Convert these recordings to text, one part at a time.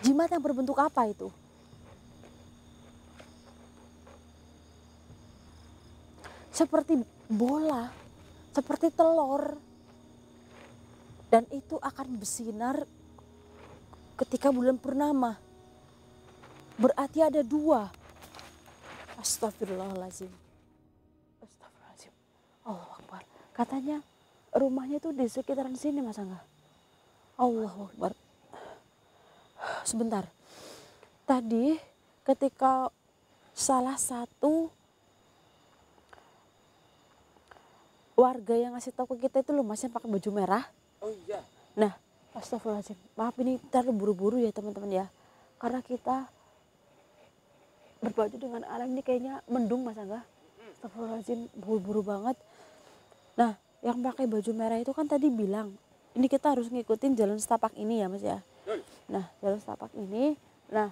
Jimat yang berbentuk apa itu? Seperti bola, seperti telur. Dan itu akan bersinar ketika bulan purnama. Berarti ada 2. Astagfirullahaladzim. Astagfirullahaladzim. Allahu Akbar. Katanya rumahnya itu di sekitaran sini, Mas Angga. Allahu Akbar. Sebentar. Tadi ketika salah satu warga yang ngasih tahu ke kita itu loh, Mas, yang pakai baju merah. Oh iya. Nah, astagfirullahaladzim. Maaf ini terlalu buru-buru ya teman-teman ya. Karena kita berbaju dengan alam ini kayaknya mendung, Mas Angga. Astagfirullahaladzim, buru-buru banget. Nah, yang pakai baju merah itu kan tadi bilang, ini kita harus ngikutin jalan setapak ini ya, Mas ya. Nah, jalan setapak ini, nah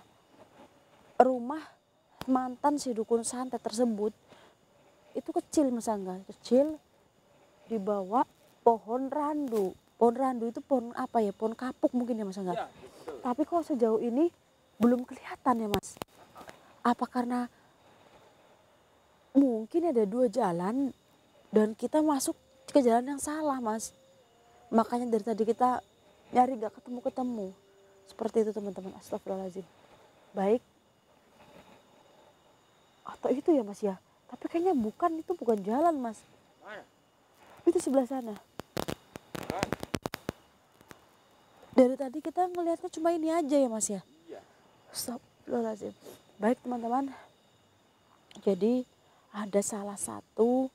rumah mantan si dukun santet tersebut itu kecil, Mas Angga, kecil, di bawah pohon randu. Pohon randu itu pohon apa ya? Pohon kapuk mungkin ya, Mas Angga. Ya, Tapi kok sejauh ini belum kelihatan ya, Mas. Apa karena mungkin ada 2 jalan dan kita masuk ke jalan yang salah, Mas. Makanya dari tadi kita nyari gak ketemu-ketemu. Seperti itu teman-teman. Astagfirullahaladzim. Baik. Atau itu ya, Mas ya. Tapi kayaknya bukan, itu bukan jalan, Mas. mana? Itu sebelah sana. Mana? Dari tadi kita ngelihatnya cuma ini aja ya, Mas ya. Iya. Astagfirullahaladzim. Baik teman-teman. Jadi ada salah satu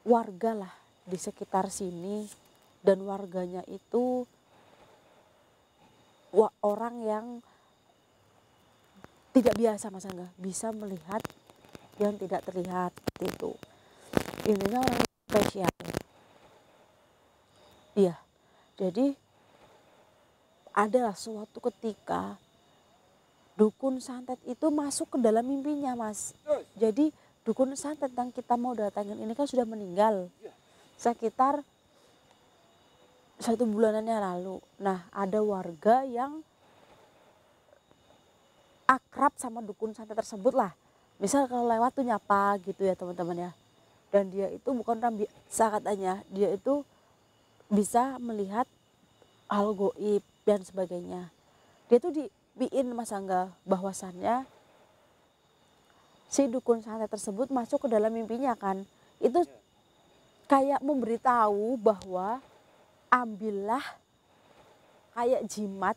warga lah di sekitar sini, dan warganya itu orang yang tidak biasa, Mas Angga, bisa melihat yang tidak terlihat seperti itu. Intinya orang spesial. Iya. Jadi adalah suatu ketika dukun santet itu masuk ke dalam mimpinya, Mas. Jadi dukun santet yang kita mau datangin ini kan sudah meninggal sekitar 1 bulanannya lalu. Nah, ada warga yang akrab sama dukun santet tersebut lah. Misal kalau lewat tuh nyapa gitu ya teman-teman ya. Dan dia itu bukan orang biasa katanya. Dia itu bisa melihat hal goib dan sebagainya. Dia tuh dibiin, Mas Angga, bahwasannya si dukun santet tersebut masuk ke dalam mimpinya kan. Itu kayak memberitahu bahwa ambillah kayak jimat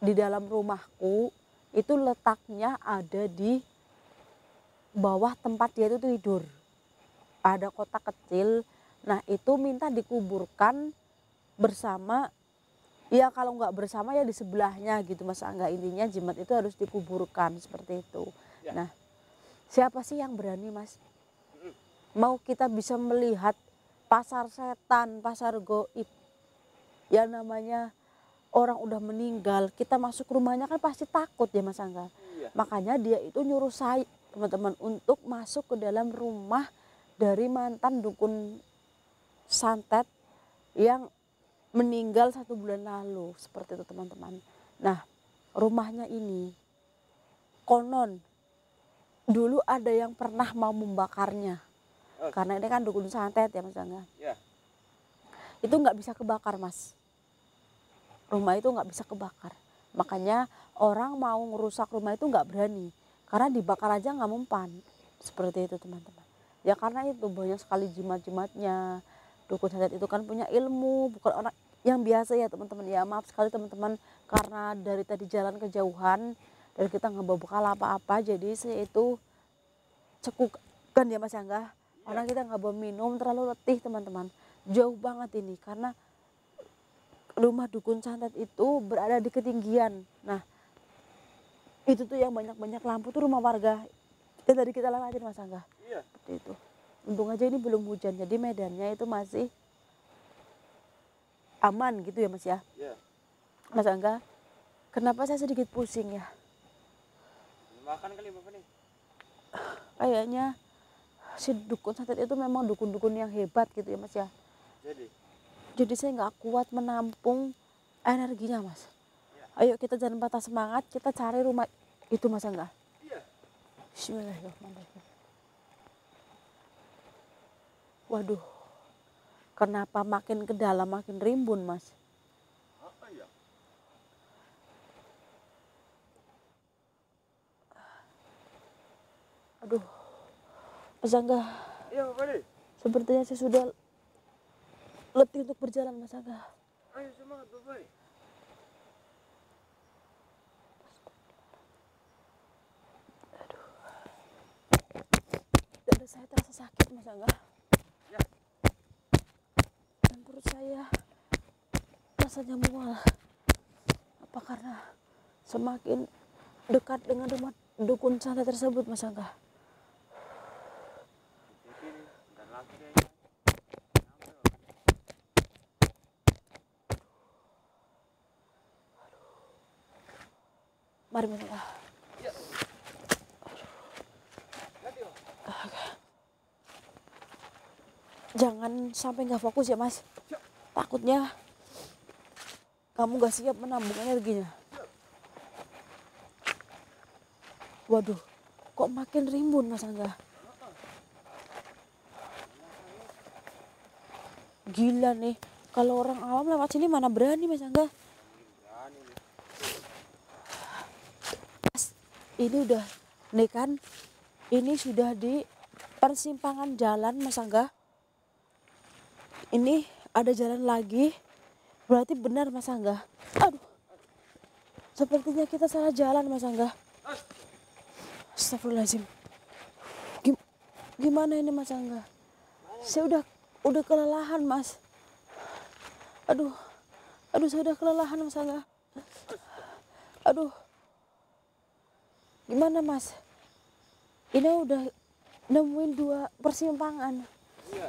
di dalam rumahku, itu letaknya ada di bawah tempat dia itu tidur. Ada kotak kecil. Nah, itu minta dikuburkan bersama, ya kalau nggak bersama ya di sebelahnya gitu, Mas Angga. Intinya jimat itu harus dikuburkan seperti itu. Ya. Nah, siapa sih yang berani, Mas? Mau kita bisa melihat pasar setan, pasar goib, ya namanya orang udah meninggal, kita masuk rumahnya kan pasti takut ya, Mas Angga. Iya. Makanya dia itu nyuruh saya teman-teman untuk masuk ke dalam rumah dari mantan dukun santet yang meninggal 1 bulan lalu, seperti itu teman-teman. Nah, rumahnya ini konon dulu ada yang pernah mau membakarnya, karena ini kan dukun santet ya, Mas Angga. Ya. Itu nggak bisa kebakar, Mas. Rumah itu nggak bisa kebakar. Makanya orang mau ngerusak rumah itu nggak berani, karena dibakar aja nggak mempan. Seperti itu teman-teman. Ya karena itu banyak sekali jimat-jimatnya. Dukun santet itu kan punya ilmu, bukan orang yang biasa ya teman-teman. Ya maaf sekali teman-teman, karena dari tadi jalan kejauhan dan kita nggak bawa bekal apa-apa, jadi saya itu cekukan ya, Mas Angga. Karena kita nggak bawa minum, terlalu letih teman-teman. Jauh banget ini, karena rumah dukun santet itu berada di ketinggian. Nah, itu tuh yang banyak-banyak lampu tuh rumah warga yang tadi kita lewatin, Mas Angga. Iya. Seperti itu. Untung aja ini belum hujan, jadi medannya itu masih aman gitu ya, Mas ya. Iya. Mas Angga, kenapa saya sedikit pusing ya? Makan kali Bapak nih. Kayaknya si dukun santet itu memang dukun-dukun yang hebat gitu ya, Mas ya. Jadi Jadi saya nggak kuat menampung energinya mas. Ayo kita jangan patah semangat, kita cari rumah itu mas Angga. Bismillahirrahmanirrahim. Waduh, kenapa makin ke dalam makin rimbun mas? Aduh, Mas Angga. Iya, Bapak nih. Sepertinya saya sudah letih untuk berjalan, Mas Angga. Ayo semangat, Bapak. Aduh. Dada saya terasa sakit, Mas Angga. Ya. Dan perut saya rasanya mual. Apa karena semakin dekat dengan rumah dukun santet tersebut, Mas Angga? Mari Mas Angga. Jangan sampai nggak fokus ya Mas. Takutnya kamu nggak siap menampung energinya. Waduh, kok makin rimbun Mas Angga? Gila nih, kalau orang awam lewat sini mana berani Mas Angga? Ini udah nih kan, ini sudah di persimpangan jalan Mas Angga. Ini ada jalan lagi, berarti benar Mas Angga. Aduh, sepertinya kita salah jalan Mas Angga. Astagfirullahaladzim. Gimana ini Mas Angga? Saya udah kelelahan Mas. Aduh saya udah kelelahan Mas Angga. Aduh. Gimana Mas? Ini udah nemuin 2 persimpangan. Iya.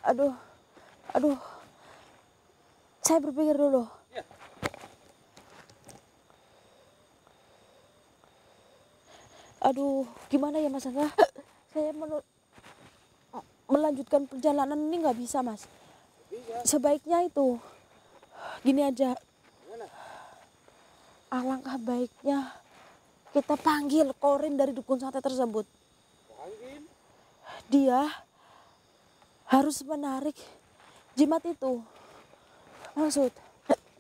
Aduh. Saya berpikir dulu. Iya. Aduh, gimana ya Mas Angga? Saya melanjutkan perjalanan ini nggak bisa Mas. Bisa. Sebaiknya itu gini aja. Gimana? Alangkah baiknya kita panggil Korin dari dukun santet tersebut. Panggil. Dia harus menarik jimat itu. Maksud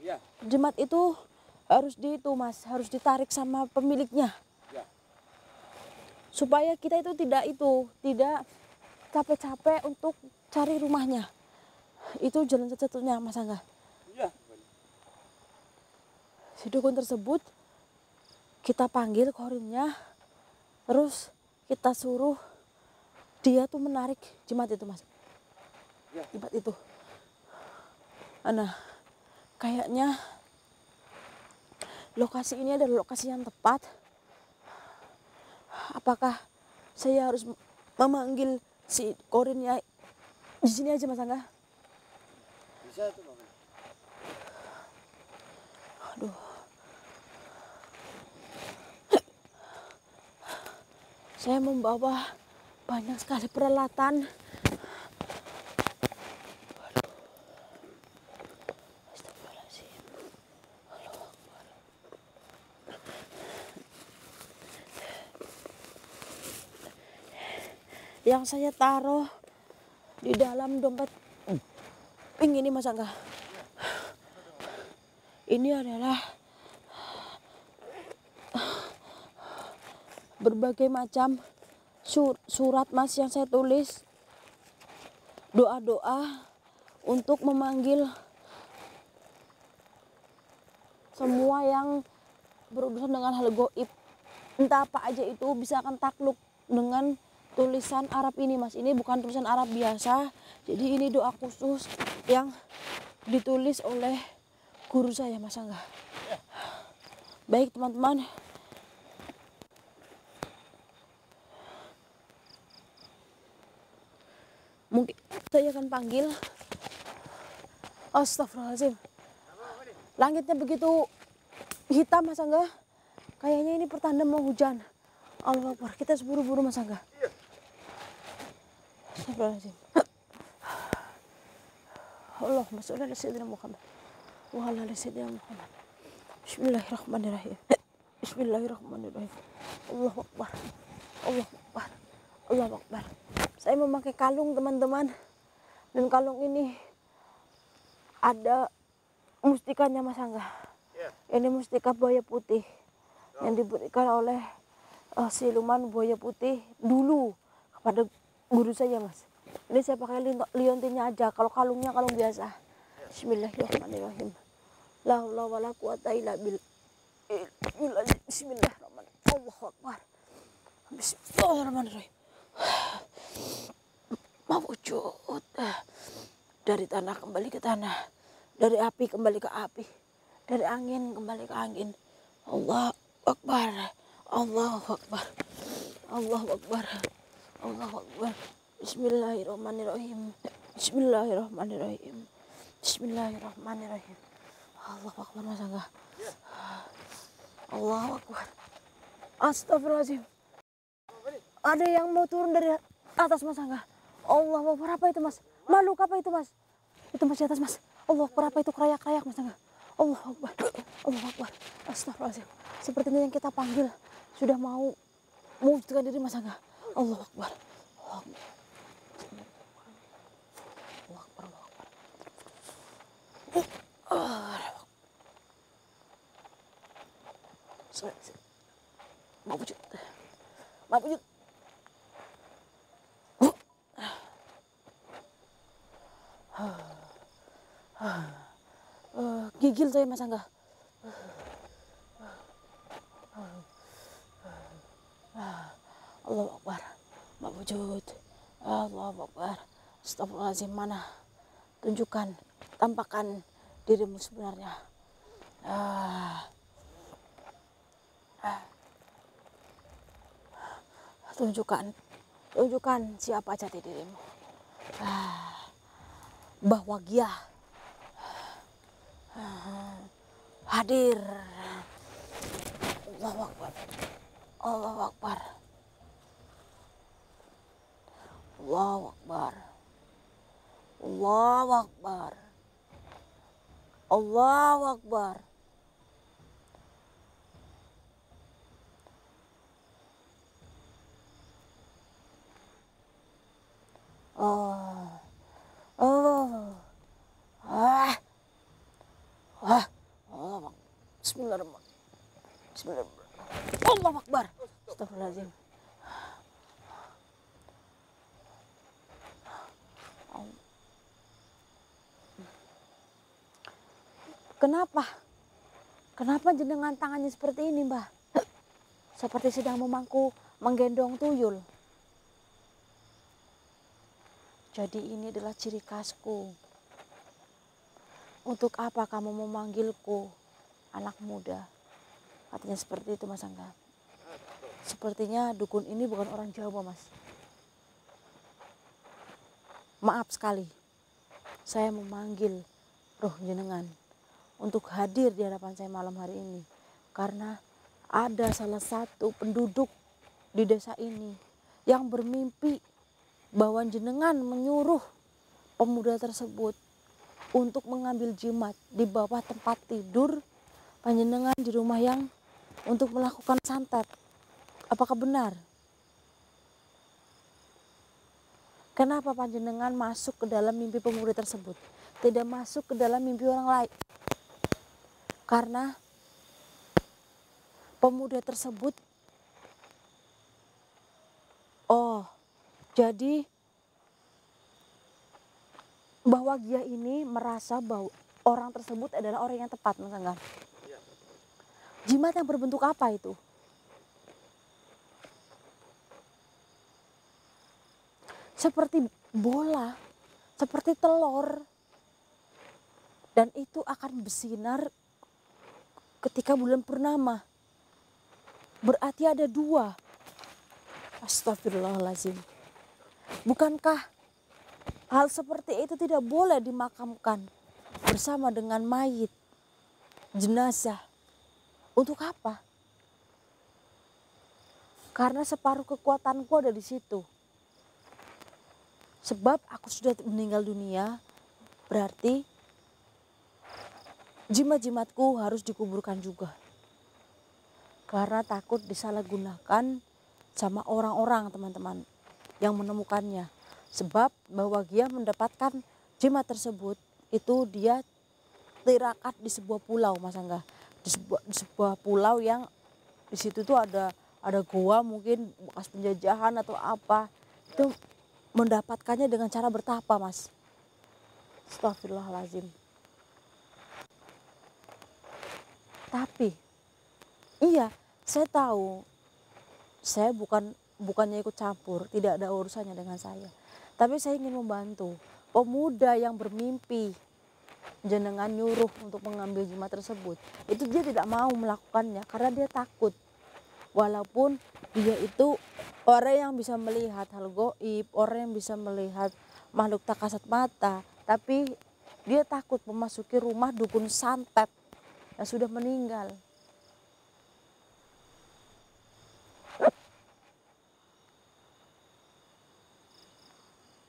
Iya. jimat itu harus Mas, harus ditarik sama pemiliknya. Ya. Supaya kita itu tidak capek-capek untuk cari rumahnya. Itu jalan satu-satunya Mas Angga. Iya. Si dukun tersebut kita panggil Korinnya, terus kita suruh dia tuh menarik jimat itu Mas. Ya. Jimat itu. Nah, kayaknya lokasi ini adalah lokasi yang tepat. Apakah saya harus memanggil si Korinnya di sini aja Mas Angga? Bisa tuh, Bapak. Aduh. Saya membawa banyak sekali peralatan. Astagfirullahaladzim. Allahu Akbar. Yang saya taruh di dalam dompet pink ini Mas Angga. Ini adalah berbagai macam surat Mas yang saya tulis, doa-doa untuk memanggil semua yang berurusan dengan hal goib. Entah apa aja itu, bisa akan takluk dengan tulisan Arab ini Mas. Ini bukan tulisan Arab biasa, jadi ini doa khusus yang ditulis oleh guru saya Mas Angga. Baik teman-teman, mungkin saya akan panggil. Astagfirullahaladzim, langitnya begitu hitam Mas Angga, kayaknya ini pertanda mau hujan. Allahu Akbar, kita buru-buru Mas Angga. Astagfirullahaladzim. Allahumma sholli ala sayyidina Muhammad wa ala ali sayyidina Muhammad. Bismillahirrahmanirrahim. Bismillahirrahmanirrahim. Allahu Akbar. Allahu Akbar. Allahu Akbar. Saya memakai kalung, teman-teman. Dan kalung ini ada mustikanya, Mas Angga. Ini mustika buaya putih yang diberikan oleh siluman buaya putih dulu kepada guru saya, Mas. Ini saya pakai liontinnya aja. Kalau kalungnya kalung biasa. Bismillahirrahmanirrahim. La haula wala quwata illa billah. Bismillahirrahmanirrahim. Allahu Akbar. Bismillahirrahmanirrahim. Mawujud. Dari tanah kembali ke tanah, dari api kembali ke api, dari angin kembali ke angin. Allahu Akbar. Allahu Akbar. Allahu Akbar. Allahu Akbar. Bismillahirrahmanirrahim. Bismillahirrahmanirrahim. Bismillahirrahmanirrahim. Allahu Akbar, Mas Angga. Allahu Akbar. Astagfirullahaladzim. Ada yang mau turun dari atas, Mas Angga. Allahu Akbar, apa itu, Mas? Makhluk apa itu, Mas? Itu Mas di atas, Mas. Allahu Akbar, apa itu kerayak-kerayak, Mas Angga? Allahu Akbar. Allahu Akbar. Astagfirullahaladzim. Sepertinya yang kita panggil sudah mau mewujudkan diri, Mas Angga. Allahu Akbar. Allahu Akbar. Allahu Akbar. Allahu Akbar. Mawujud. Mawujud. Gigil saya, Mas Angga. Allahu Akbar. Mawujud. Allahu Akbar. Astagfirullahaladzim. Mana? Tunjukkan, tampakkan dirimu sebenarnya. Tunjukkan siapa jati dirimu. Bahwa Gia hadir. Allahu Akbar. Allahu Akbar. Allahu Akbar. Allahu Akbar. Allahu Akbar. Bismillahirrahmanirrahim. Bismillahirrahmanirrahim. Allahu Akbar. Astagfirullahaladzim. Kenapa jenengan tangannya seperti ini, Mbah? Seperti sedang menggendong tuyul. Jadi ini adalah ciri khasku. Untuk apa kamu memanggilku anak muda? Katanya seperti itu, Mas Angga. Sepertinya dukun ini bukan orang Jawa, Mas. Maaf sekali, saya memanggil roh jenengan untuk hadir di hadapan saya malam hari ini. Karena ada salah satu penduduk di desa ini yang bermimpi bahwa jenengan menyuruh pemuda tersebut untuk mengambil jimat di bawah tempat tidur panjenengan di rumah yang untuk melakukan santet. Apakah benar? Kenapa panjenengan masuk ke dalam mimpi pemuda tersebut? Tidak masuk ke dalam mimpi orang lain. Karena pemuda tersebut, jadi bahwa Gia ini merasa bahwa orang tersebut adalah orang yang tepat, Mas Angga. Jimat yang berbentuk apa itu? Seperti bola, seperti telur. Dan itu akan bersinar ketika bulan purnama. Berarti ada 2. Astagfirullahaladzim. Bukankah hal seperti itu tidak boleh dimakamkan bersama dengan mayit, jenazah? Untuk apa? Karena separuh kekuatanku ada di situ. Sebab aku sudah meninggal dunia berarti jimat-jimatku harus dikuburkan juga. Karena takut disalahgunakan sama orang-orang teman-teman yang menemukannya. Sebab bahwa dia mendapatkan jimat tersebut itu dia tirakat di sebuah pulau, Mas Angga. Di sebuah pulau yang di situ tuh ada goa, mungkin bekas penjajahan atau apa. Itu mendapatkannya dengan cara bertapa, Mas. Astagfirullahaladzim. Tapi iya, saya tahu saya bukannya ikut campur, tidak ada urusannya dengan saya. Tapi saya ingin membantu pemuda yang bermimpi jenengan nyuruh untuk mengambil jimat tersebut. Itu dia tidak mau melakukannya karena dia takut. Walaupun dia itu orang yang bisa melihat hal goib, orang yang bisa melihat makhluk tak kasat mata, tapi dia takut memasuki rumah dukun santet yang sudah meninggal.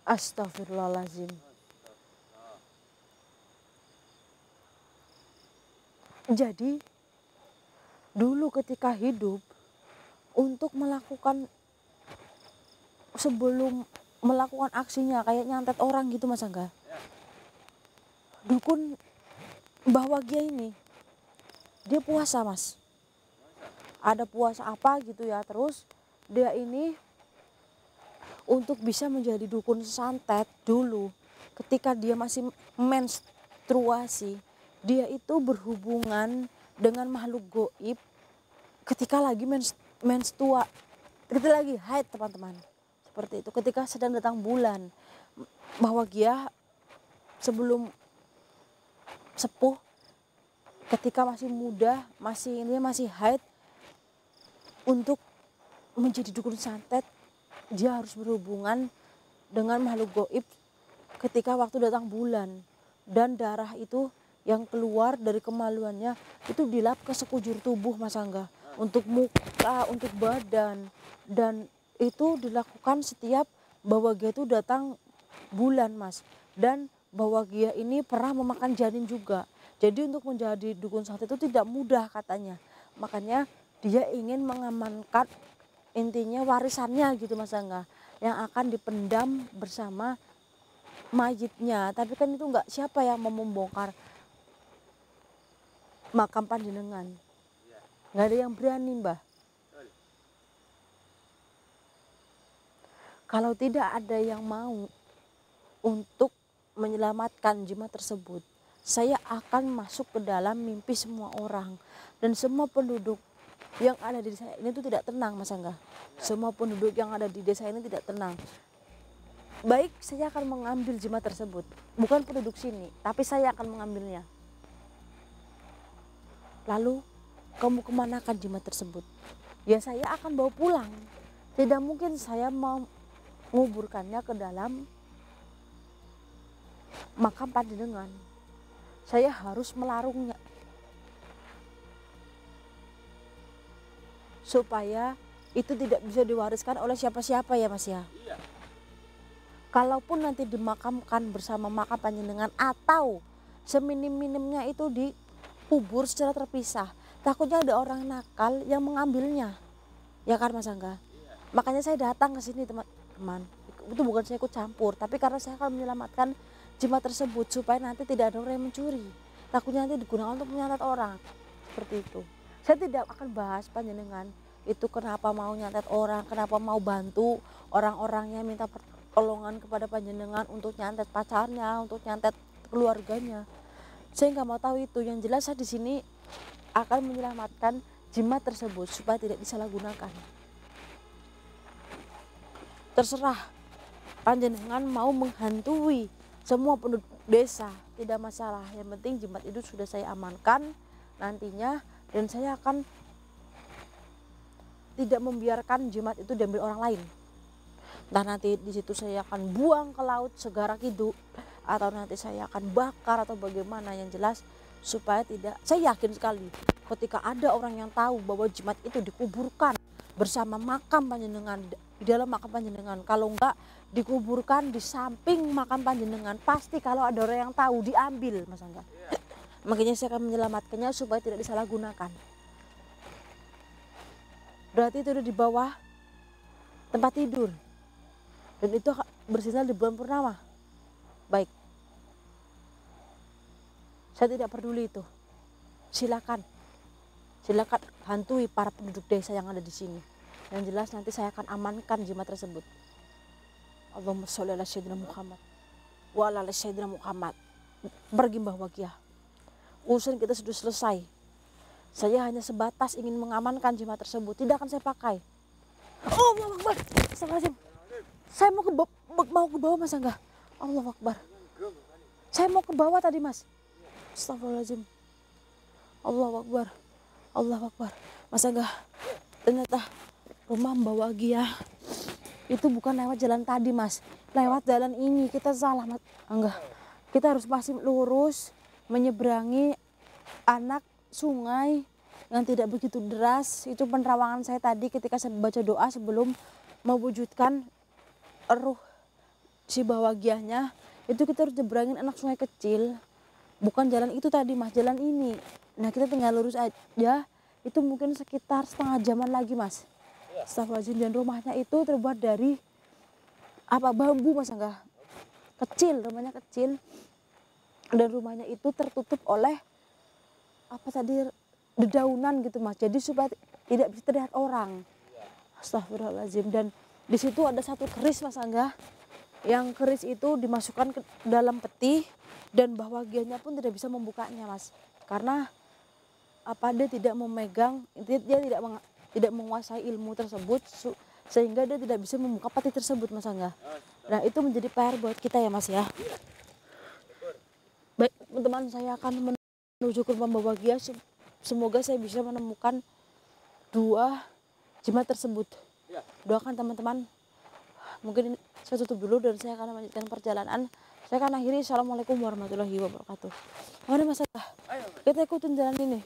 Astagfirullahaladzim. Jadi dulu ketika hidup, untuk melakukan sebelum melakukan aksinya kayak nyantet orang gitu Mas Angga, dukun bahwa dia ini dia puasa Mas, ada puasa apa gitu ya, terus dia ini untuk bisa menjadi dukun santet dulu ketika dia masih menstruasi, dia itu berhubungan dengan makhluk goib ketika lagi ketika lagi haid teman-teman, seperti itu, ketika sedang datang bulan, bahwa dia sebelum sepuh, ketika masih muda, dia masih haid, untuk menjadi dukun santet dia harus berhubungan dengan makhluk goib ketika waktu datang bulan, dan darah itu yang keluar dari kemaluannya itu dilap ke sekujur tubuh Mas Angga, untuk muka, untuk badan, dan itu dilakukan setiap bahwa dia itu datang bulan Mas, dan bahwa dia ini pernah memakan janin juga. Jadi untuk menjadi dukun santet itu tidak mudah katanya, makanya dia ingin mengamankan intinya warisannya gitu Mas Angga, yang akan dipendam bersama mayitnya. Tapi kan itu enggak, siapa yang mau membongkar makam panjenengan, nggak ada yang berani Mbah. Kalau tidak ada yang mau untuk menyelamatkan jimat tersebut, saya akan masuk ke dalam mimpi semua orang, dan semua penduduk yang ada di desa ini itu tidak tenang Mas Angga. Semua penduduk yang ada di desa ini tidak tenang. Baik, saya akan mengambil jimat tersebut, bukan penduduk sini, tapi saya akan mengambilnya. Lalu kamu kemanakan jimat tersebut? Ya saya akan bawa pulang. Tidak mungkin saya mau menguburkannya ke dalam makam panjenengan. Saya harus melarungnya supaya itu tidak bisa diwariskan oleh siapa-siapa ya Mas ya. Kalaupun nanti dimakamkan bersama makam panjenengan atau seminim-minimnya itu dikubur secara terpisah, takutnya ada orang nakal yang mengambilnya, ya kan Mas Angga. Makanya saya datang ke sini teman-teman, itu bukan saya ikut campur, tapi karena saya akan menyelamatkan jimat tersebut supaya nanti tidak ada orang yang mencuri, takutnya nanti digunakan untuk menyantet orang, seperti itu. Saya tidak akan bahas panjenengan itu kenapa mau nyantet orang, kenapa mau bantu orang-orangnya minta pertolongan kepada panjenengan untuk nyantet pacarnya, untuk nyantet keluarganya. Saya nggak mau tahu itu. Yang jelas saya di sini akan menyelamatkan jimat tersebut supaya tidak disalahgunakan. Terserah panjenengan mau menghantui semua penduduk desa, tidak masalah. Yang penting jimat itu sudah saya amankan nantinya, dan saya akan tidak membiarkan jimat itu diambil orang lain. Entah nanti di situ saya akan buang ke laut Segara Kidul, atau nanti saya akan bakar atau bagaimana. Yang jelas supaya tidak, saya yakin sekali ketika ada orang yang tahu bahwa jimat itu dikuburkan bersama makam panjenengan, di dalam makam panjenengan, kalau enggak dikuburkan di samping makam panjenengan, pasti kalau ada orang yang tahu diambil, Mas Angga. Makanya saya akan menyelamatkannya supaya tidak disalahgunakan. Berarti itu udah di bawah tempat tidur. Dan itu bersinar di bulan purnama. Baik. Saya tidak peduli itu. Silakan hantui para penduduk desa yang ada di sini. Yang jelas nanti saya akan amankan jimat tersebut. Allahumma sholli ala sayyidina Muhammad wa ala sayyidina Muhammad. Pergi Mbah Wagiah. Urusan kita sudah selesai. Saya hanya sebatas ingin mengamankan jimat tersebut. Tidak akan saya pakai. Oh, Allah Akbar. Astagfirullahaladzim. Saya mau ke bawah, Mas Angga. Allah Akbar. Saya mau ke bawah tadi, Mas. Astagfirullahaladzim. Allah Akbar. Allah Akbar. Mas Angga, ternyata rumah Mbah Wagiah itu bukan lewat jalan tadi, Mas. Lewat jalan ini. Kita salah, Mas Angga. Kita harus masih lurus menyeberangi anak sungai yang tidak begitu deras. Itu penerawangan saya tadi ketika saya baca doa sebelum mewujudkan ruh si Mbah Wagiahnya. Itu kita harus nyeberangin anak sungai kecil. Bukan jalan itu tadi, Mas, jalan ini. Nah, kita tinggal lurus aja. Itu mungkin sekitar setengah jaman lagi, Mas. Astagfirullahaladzim. Dan rumahnya itu terbuat dari bambu, Mas Angga. Kecil, rumahnya kecil. Dan rumahnya itu tertutup oleh dedaunan gitu, Mas. Jadi supaya tidak bisa terlihat orang. Astagfirullahaladzim. Dan di situ ada satu keris, Mas Angga. Yang keris itu dimasukkan ke dalam peti dan Mbah Wagiahnya pun tidak bisa membukanya, Mas. Karena dia tidak memegang, dia tidak menguasai ilmu tersebut sehingga dia tidak bisa membuka peti tersebut, Mas Angga. Nah, itu menjadi PR buat kita ya, Mas ya. Baik, teman-teman, saya akan menuju ke rumah Mbah Wagiah. Semoga saya bisa menemukan 2 jimat tersebut. Doakan teman-teman. Mungkin saya tutup dulu dan saya akan melanjutkan perjalanan. Saya akan akhiri. Assalamualaikum warahmatullahi wabarakatuh. Mari Mas Angga, kita ikutin jalan ini.